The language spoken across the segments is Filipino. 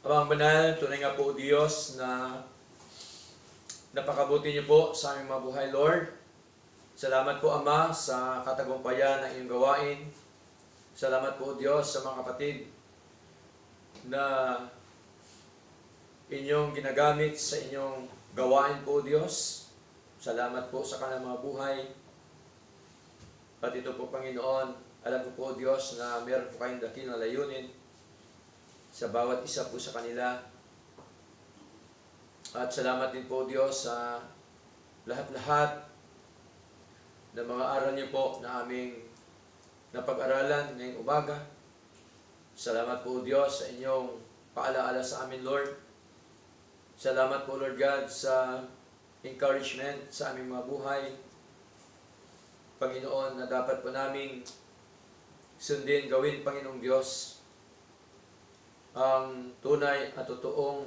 Amang banal, tunay nga po Diyos na napakabuti niyo po sa aming mabuhay, Lord. Salamat po, Ama, sa katagumpayan ng iyong gawain. Salamat po, Diyos, sa mga kapatid na inyong ginagamit sa inyong gawain po, Diyos. Salamat po sa kanilang mga buhay. At ito po, Panginoon, alam ko po, Diyos, na meron po kayong dakilang layunin sa bawat isa po sa kanila. At salamat din po, Diyos, sa lahat-lahat ng mga aral niyo po na aming napag-aralan ngayong umaga. Salamat po, Diyos, sa inyong paalaala sa amin, Lord. Salamat po, Lord God, sa encouragement sa aming mga buhay. Panginoon, na dapat po naming sundin, gawin, Panginoong Diyos, ang tunay at totoong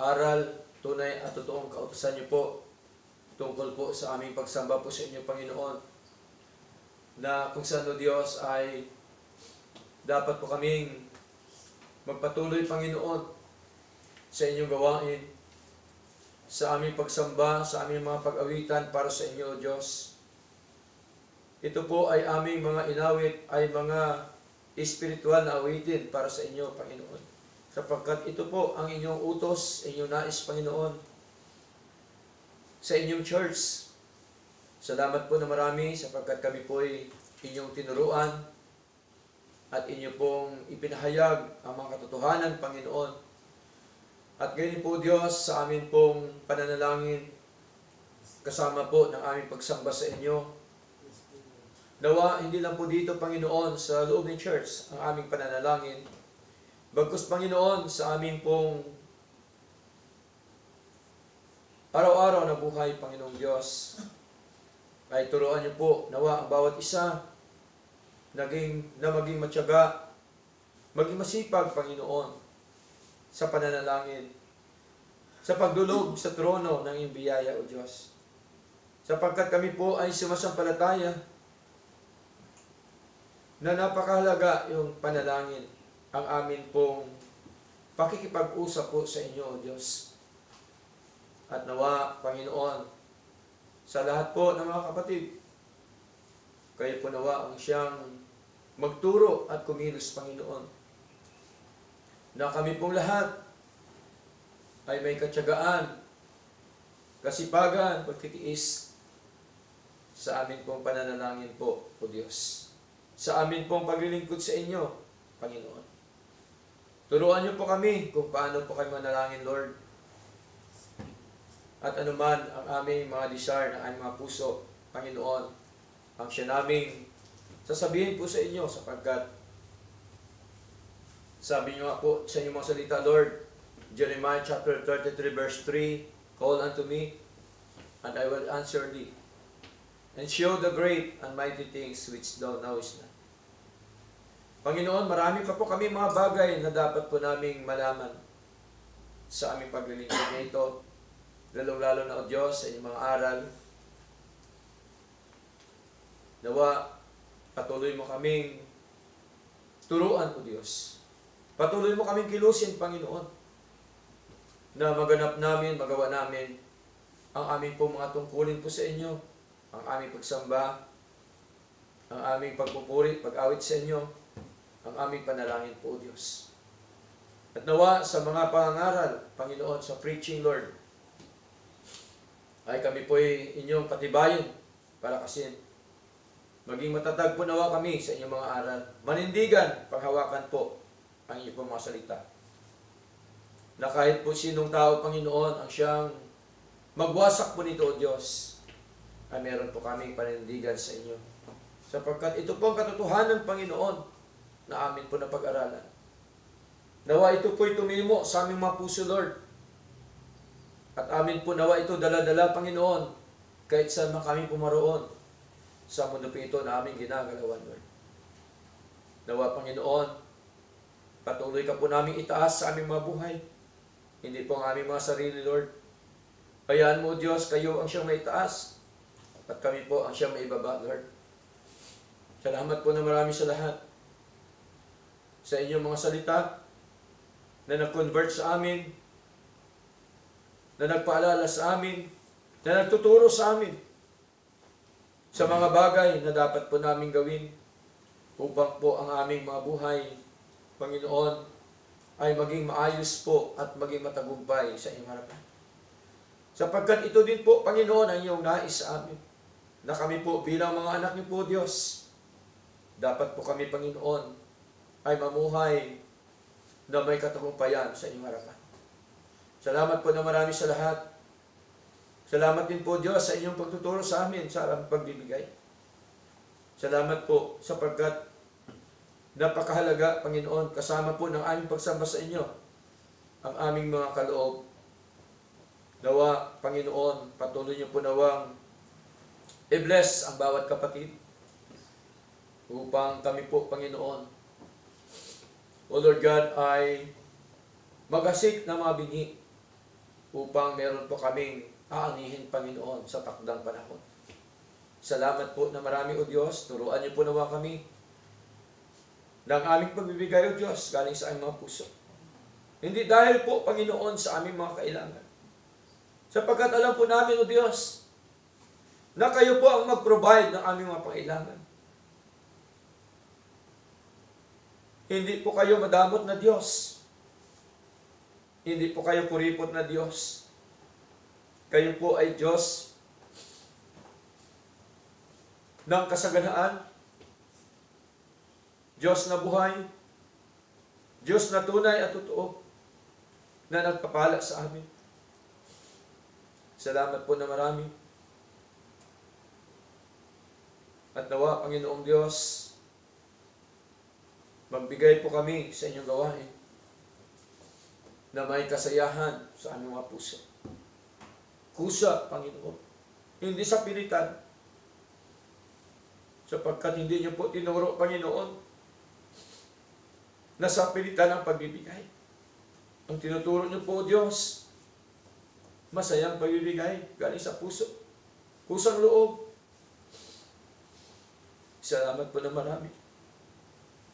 aral, tunay at totoong kautusan niyo po tungkol po sa aming pagsamba po sa inyo, Panginoon, na kung saan o Diyos ay dapat po kaming magpatuloy, Panginoon, sa inyong gawain, sa aming pagsamba, sa aming mga pag-awitan para sa inyo, O Diyos. Ito po ay aming mga inawit, ay mga espiritual na awitin para sa inyo, Panginoon. Sapagkat ito po ang inyong utos, inyong nais, Panginoon, sa inyong church. Salamat po na marami sapagkat kami po ay inyong tinuruan at inyo pong ipinahayag ang mga katotohanan, Panginoon. At gayon po, Diyos, sa amin pong pananalangin, kasama po ng aming pagsamba sa inyo. Nawa, hindi lang po dito, Panginoon, sa loob ng church ang aming pananalangin. Bagkus, Panginoon, sa aming pong araw-araw na buhay, Panginoong Diyos, ay turuan niyo po, nawa, ang bawat isa na maging matyaga, maging masipag, Panginoon, sa pananalangin, sa pagdulog sa trono ng iyong biyaya, O Diyos. Sapagkat kami po ay sumasampalataya na napakahalaga yung panalangin, ang amin pong pakikipag-usap po sa inyo, O Diyos. At nawa, Panginoon, sa lahat po ng mga kapatid, kayo po nawa ang siyang magturo at kumilos, Panginoon, na kami pong lahat ay may katyagaan, kasipagan, pagtitiis sa amin pong pananalangin po, O Diyos. Sa amin pong paglilingkod sa inyo, Panginoon. Turuan niyo po kami kung paano po kayo manalangin, Lord. At anuman ang aming mga desire ng aming mga puso, Panginoon, ang siya naming sasabihin po sa inyo sapagkat sabi niyo nga po sa inyong mga salita, Lord, Jeremiah chapter 33 verse 3, Call unto me, and I will answer thee, and show the great and mighty things which thou knowest not. Panginoon, marami pa po kami mga bagay na dapat po naming malaman sa aming paglilingkod na ito, lalong-lalo na, O Diyos, sa inyong mga aral. Nawa, patuloy mo kaming turuan, O Diyos. Patuloy mo kaming kilusin, Panginoon, na maganap namin, magawa namin ang aming po mga tungkulin po sa inyo, ang aming pagsamba, ang aming pagpupuri, pag-awit sa inyo, ang aming panalangin po, O Diyos. At nawa sa mga pangangaral, Panginoon, sa preaching, Lord, ay kami po ay inyong patibayin, palakasin. Maging matatag po nawa kami sa inyong mga aral. Manindigan, panghawakan po ang inyong po mga salita. Na kahit po sinong tao, Panginoon, ang siyang magwasak po nito, O Diyos, ay meron po kaming panindigan sa inyo. Sapagkat ito po ang katotohanan, Panginoon, na amin po na pag-aralan. Nawa ito po'y tumimo sa aming mga puso, Lord. At amin po nawa ito dala-dala, Panginoon, kahit saan man kami pumaroon sa mundo po ito na aming ginagalawan, Lord. Nawa, Panginoon, patuloy ka po namin itaas sa aming mga buhay. Hindi po ang aming mga sarili, Lord. Hayaan mo, Diyos, kayo ang siyang maitaas at kami po ang siyang maibaba, Lord. Salamat po na marami sa lahat. Sa inyong mga salita, na nag-convert sa amin, na nagpaalala sa amin, na nagtuturo sa amin sa mga bagay na dapat po namin gawin upang po ang aming mga buhay, Panginoon, ay maging maayos po at maging matagumpay sa inyong harapan. Sapagkat ito din po, Panginoon, ang iyong nais sa amin, na kami po bilang mga anak niyo po, Diyos, dapat po kami, Panginoon, ay mamuhay na may katagumpayan sa inyong harapan. Salamat po na marami sa lahat. Salamat din po, Diyos, sa inyong pagtuturo sa amin sa aming pagbibigay. Salamat po sapagkat napakahalaga, Panginoon, kasama po ng aming pagsamba sa inyo, ang aming mga kaloob. Nawa, Panginoon, patuloy niyo po nawang i-bless ang bawat kapatid upang kami po, Panginoon, O Lord God, ay magasik na mga binhi upang meron po kaming aanihin, Panginoon, sa takdang panahon. Salamat po na marami, O Diyos. Turuan niyo po nawa kami ng aming pagbibigay, O Diyos, galing sa aming mga puso. Hindi dahil po, Panginoon, sa aming mga kailangan. Sapagkat alam po namin, O Diyos, na kayo po ang mag-provide ng aming mga pangailangan. Hindi po kayo madamot na Diyos. Hindi po kayo kuripot na Diyos. Kayo po ay Diyos ng kasaganaan, Diyos na buhay, Diyos na tunay at totoo, na nagpapala sa amin. Salamat po na marami. At nawa, Panginoong Diyos, magbigay po kami sa inyong gawain na may kasayahan sa aming mga puso. Kusa, Panginoon. Hindi sa pilitan. Sapagkat hindi niyo po tinuro, Panginoon, na sa pilitan ang pagbibigay. Ang tinuturo niyo po, Diyos, masayang pagbibigay galing sa puso. Pusang loob. Salamat po na marami.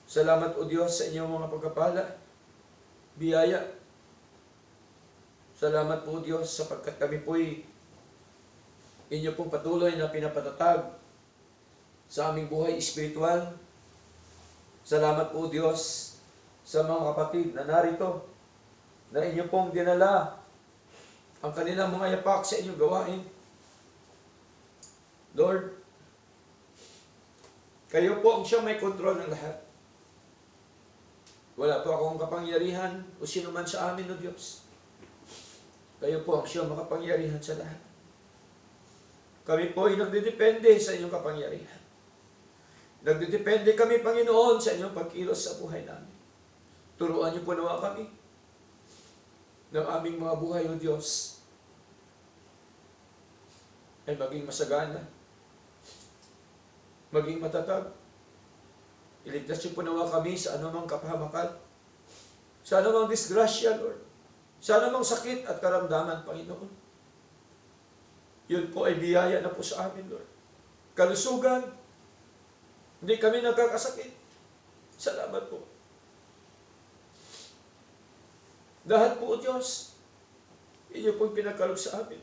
Salamat, O Diyos, sa inyong mga pagkapala, biyaya. Salamat po, Diyos, sapagkat kami po'y inyo pong patuloy na pinapatatag sa aming buhay espiritual. Salamat po, Diyos, sa mga kapatid na narito, na inyo pong dinala ang kanilang mga yapak sa inyong gawain. Lord, kayo po ang siyang may kontrol ng lahat. Wala po akong kapangyarihan o sino man sa amin, O Diyos. Kayo po ang siyang makapangyarihan sa lahat. Kami po ay nagdidepende sa inyong kapangyarihan. Nagdidepende kami, Panginoon, sa inyong pagkilos sa buhay namin. Turuan niyo po nawa kami ng aming mga buhay, O Diyos, ay maging masagana, maging matatag. Iligtas niyo po nawa kami sa anumang kapahamakan, sa anumang disgrasya, Lord, sa anumang sakit at karamdaman, Panginoon. Yun po ay biyaya na po sa amin, Lord. Kalusugan, hindi kami nagkakasakit. Salamat po. Lahat po, O Diyos, inyo pong pinagkaloob sa amin.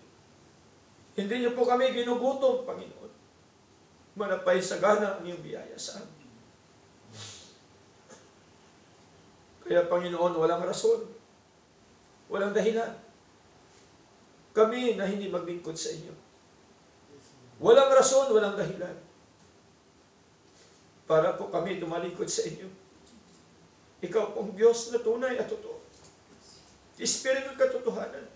Hindi niyo po kami ginugutom, Panginoon. Manapay sagana ang iyong biyaya sa amin. Kaya, Panginoon, walang rason, walang dahilan kami na hindi maglingkod sa inyo. Walang rason, walang dahilan para po kami tumalikod sa inyo. Ikaw pong Diyos na tunay at totoo. Espiritu ng katotohanan.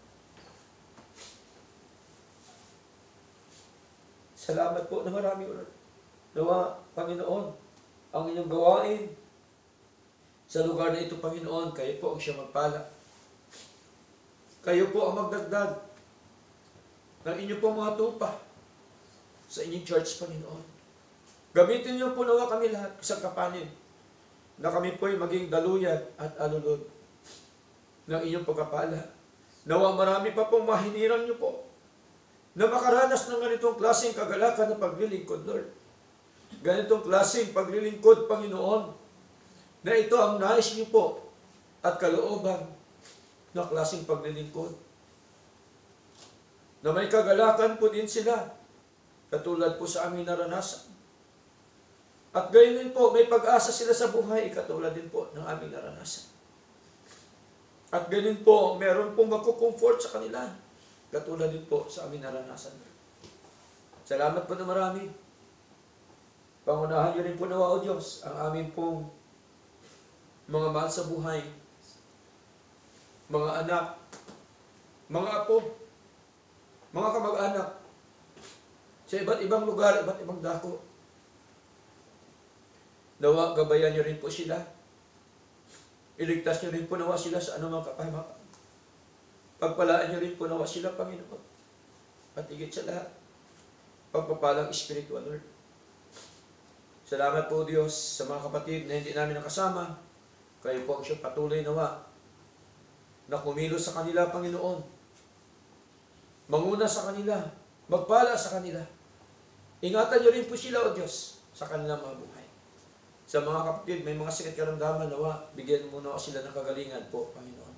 Salamat po na marami ulit. Nawa, Panginoon, ang inyong gawain sa lugar na ito, Panginoon, kayo po ang siyang magpala. Kayo po ang magdagdag ng inyong pong mga tupa sa inyong church, Panginoon. Gamitin niyo po nawa kami lahat sa kapanin na kami po'y maging daluyan at alulod ng inyong pagkapala. Nawa marami pa pong mahinirang niyo po na makaranas ng ganitong klaseng kagalakan na paglilingkod, Lord. Ganitong klaseng paglilingkod, Panginoon, na ito ang nais niyo po at kalooban na klaseng paglilingkod. Na may kagalakan po din sila, katulad po sa aming naranasan. At gayon din po, may pag-asa sila sa buhay, katulad din po ng aming naranasan. At gayon po, meron pong magkukomfort sa kanila, katulad din po sa aming naranasan. Salamat po na marami. Pangunahan niyo rin po nawa, O Diyos, ang aming pong mga mahal sa buhay, mga anak, mga apo, mga kamag-anak, sa iba't ibang lugar, iba't ibang dako. Nawa, gabayan niyo rin po sila. Iligtas niyo rin po nawa sila sa anumang kapahamakan. Pagpalaan niyo rin po nawa sila, Panginoon. At higit sa lahat, pagpapalang spiritual, Lord. Salamat po, Diyos, sa mga kapatid na hindi namin nakasama. Kayo po ang siyang patuloy nawa na kumilos sa kanila, Panginoon. Manguna sa kanila, magpala sa kanila. Ingatan niyo rin po sila, O Diyos, sa kanilang mga buhay. Sa mga kapatid, may mga sakit karamdaman, nawa, bigyan mo na sila ng kagalingan po, Panginoon.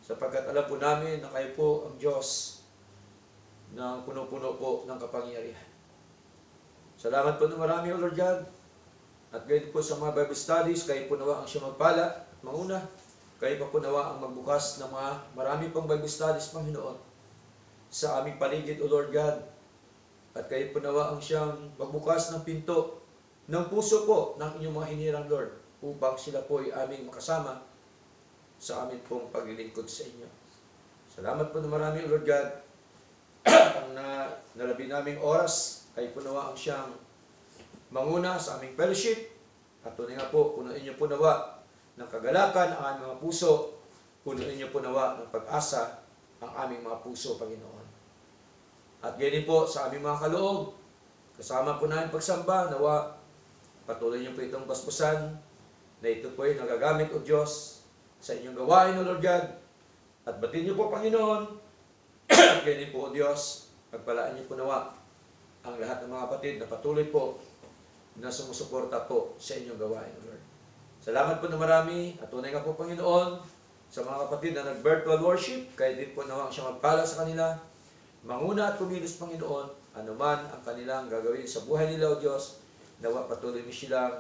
Sapagkat alam po namin na kayo po ang Diyos na puno-puno po ng kapangyarihan. Salamat po na marami, O Lord God. At gayon po sa mga Bible studies, kayo po nawa ang siya magpala, manguna. Kayo pa po nawa ang magbukas ng mga marami pang Bible studies, Panginoon, sa aming paligid, O Lord God. At kayo po nawa ang siyang magbukas ng pinto ng puso po ng inyong mga hinirang, Lord, upang sila po ay aming makasama sa aming pong paglilingkod sa inyo. Salamat po na marami, O Lord God. Ang nalabi naming oras, kayo po nawa ang siyang manguna sa aming fellowship. At tunay nga po, punuin niyo po nawa ng kagalakan ang aming mga puso. Punuin niyo po nawa ng pag-asa ang aming mga puso, Panginoon. At ganyan po sa aming mga kaloob, kasama po namin pagsamba, nawa patuloy niyo po itong basbasan na ito po ay nagagamit, O Diyos, sa inyong gawain, O Lord God. At batin niyo po, Panginoon, at ganyan po, O Diyos, pagpalaan niyo po nawa ang lahat ng mga kapatid na patuloy po na sumusuporta po sa inyong gawain, O Lord. Salamat po na marami at tunay nga po, Panginoon, sa mga kapatid na nag-virtual worship, kaya din po nawa ang siyang magpala sa kanila, manguna at kumilos, Panginoon, anuman ang kanilang gagawin sa buhay nila, O Diyos, nawa patuloy mo silang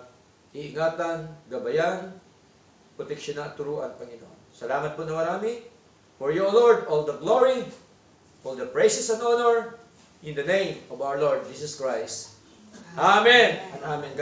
iingatan, gabayan, proteksyonan at turuan, Panginoon. Salamat po na marami. For you, O Lord, all the glory, all the praises and honor, in the name of our Lord Jesus Christ. Amen and amen.